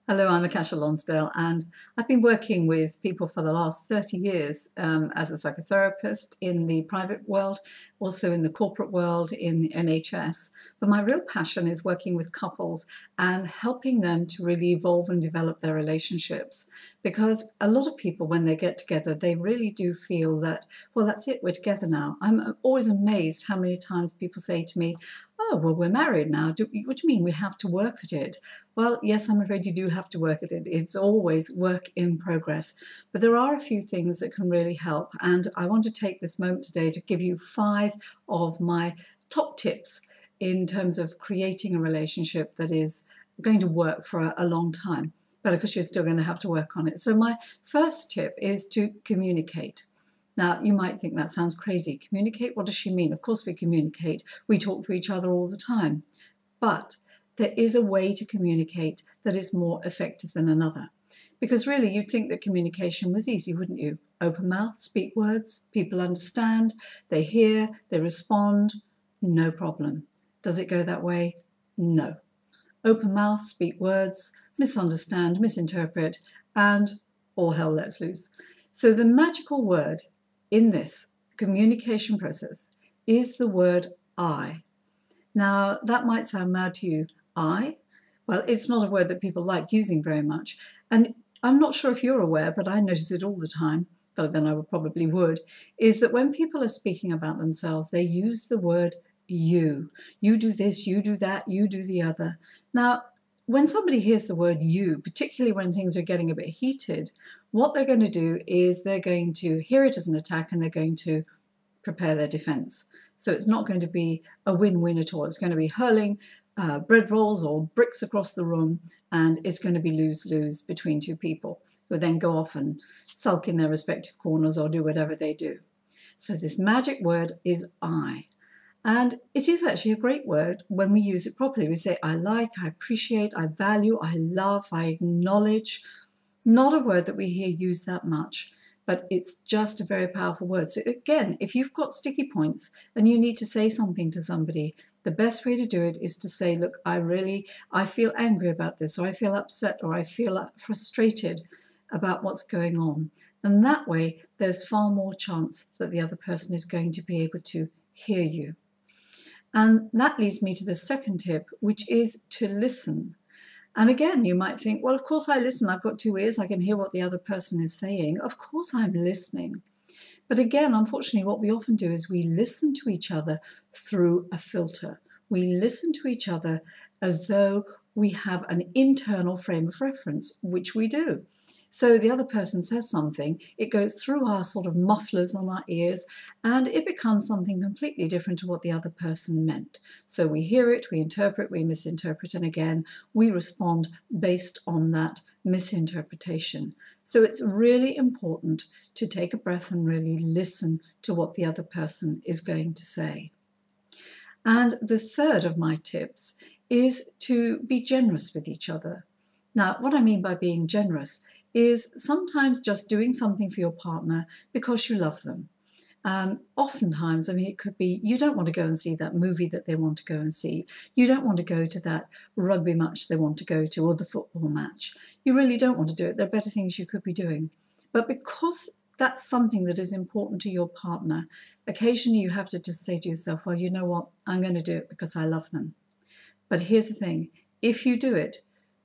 Hello, I'm Akasha Lonsdale, and I've been working with people for the last 30 years as a psychotherapist in the private world, also in the corporate world, in the NHS. But my real passion is working with couples and helping them to really evolve and develop their relationships. Because a lot of people, when they get together, they really do feel that, well, that's it, we're together now. I'm always amazed how many times people say to me, oh, well, we're married now. What do you mean we have to work at it? Well, yes, I'm afraid you do have to work at it. It's always work in progress. But there are a few things that can really help. And I want to take this moment today to give you 5 of my top tips in terms of creating a relationship that is going to work for a long time. But of course, you're still going to have to work on it. So my first tip is to communicate. Now, you might think that sounds crazy. Communicate? What does she mean? Of course we communicate. We talk to each other all the time. But there is a way to communicate that is more effective than another. Because really, you'd think that communication was easy, wouldn't you? Open mouth, speak words, people understand, they hear, they respond, no problem. Does it go that way? No. Open mouth, speak words, misunderstand, misinterpret, and all hell lets loose. So the magical word in this communication process is the word I. Now, that might sound mad to you. I? Well, it's not a word that people like using very much. And I'm not sure if you're aware, but I notice it all the time, better than I probably would, is that when people are speaking about themselves, they use the word you. You do this, you do that, you do the other. Now, when somebody hears the word you, particularly when things are getting a bit heated, what they're going to do is they're going to hear it as an attack and they're going to prepare their defense. So it's not going to be a win-win at all. It's going to be hurling bread rolls or bricks across the room, and it's going to be lose-lose between two people who then go off and sulk in their respective corners or do whatever they do. So this magic word is I. And it is actually a great word when we use it properly. We say, I like, I appreciate, I value, I love, I acknowledge. Not a word that we hear used that much, but it's just a very powerful word. So again, if you've got sticky points and you need to say something to somebody, the best way to do it is to say, look, I feel angry about this, or I feel upset, or I feel frustrated about what's going on. And that way, there's far more chance that the other person is going to be able to hear you. And that leads me to the second tip, which is to listen. And again, you might think, well, of course I listen. I've got 2 ears. I can hear what the other person is saying. Of course I'm listening. But again, unfortunately, what we often do is we listen to each other through a filter. We listen to each other as though we have an internal frame of reference, which we do. So the other person says something, it goes through our sort of mufflers on our ears, and it becomes something completely different to what the other person meant. So we hear it, we interpret, we misinterpret, and again, we respond based on that misinterpretation. So it's really important to take a breath and really listen to what the other person is going to say. And the third of my tips is to be generous with each other. Now, what I mean by being generous is sometimes just doing something for your partner because you love them. Oftentimes, I mean, it could be you don't want to go and see that movie that they want to go and see. You don't want to go to that rugby match they want to go to or the football match. You really don't want to do it. There are better things you could be doing. But because that's something that is important to your partner, occasionally you have to just say to yourself, well, you know what? I'm going to do it because I love them. But here's the thing. If you do it,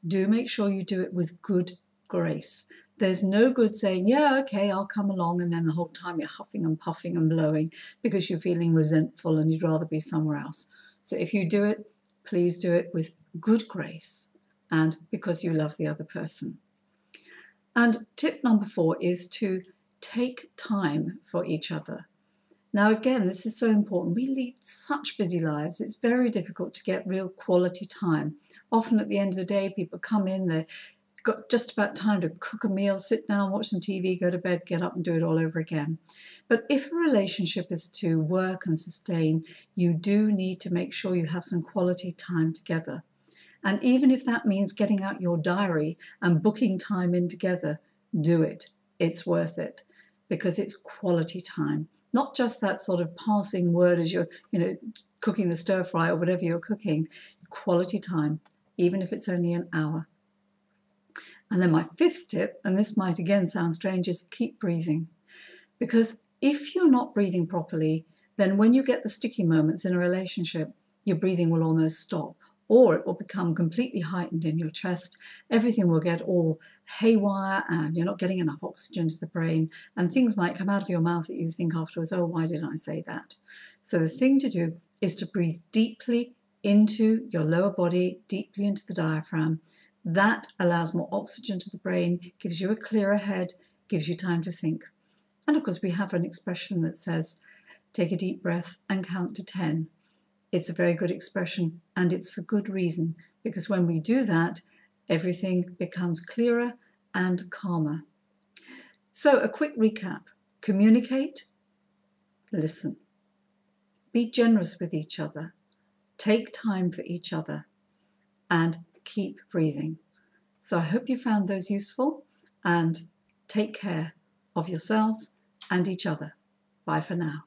do make sure you do it with good grace. There's no good saying, yeah, okay, I'll come along, and then the whole time you're huffing and puffing and blowing because you're feeling resentful and you'd rather be somewhere else. So if you do it, please do it with good grace and because you love the other person. And tip number 4 is to take time for each other. Now, again, this is so important. We lead such busy lives. It's very difficult to get real quality time. Often at the end of the day, people come in, they've got just about time to cook a meal, sit down, watch some TV, go to bed, get up and do it all over again. But if a relationship is to work and sustain, you do need to make sure you have some quality time together. And even if that means getting out your diary and booking time in together, do it. It's worth it because it's quality time. Not just that sort of passing word as you're, cooking the stir fry or whatever you're cooking. Quality time, even if it's only an hour. And then my fifth tip, and this might again sound strange, is keep breathing. Because if you're not breathing properly, then when you get the sticky moments in a relationship, your breathing will almost stop, or it will become completely heightened in your chest. Everything will get all haywire and you're not getting enough oxygen to the brain, and things might come out of your mouth that you think afterwards, oh, why did I say that? So the thing to do is to breathe deeply into your lower body, deeply into the diaphragm. That allows more oxygen to the brain, gives you a clearer head, gives you time to think. And of course, we have an expression that says, take a deep breath and count to 10. It's a very good expression, and it's for good reason, because when we do that, everything becomes clearer and calmer. So a quick recap: communicate, listen, be generous with each other, take time for each other, and keep breathing. So I hope you found those useful, and take care of yourselves and each other. Bye for now.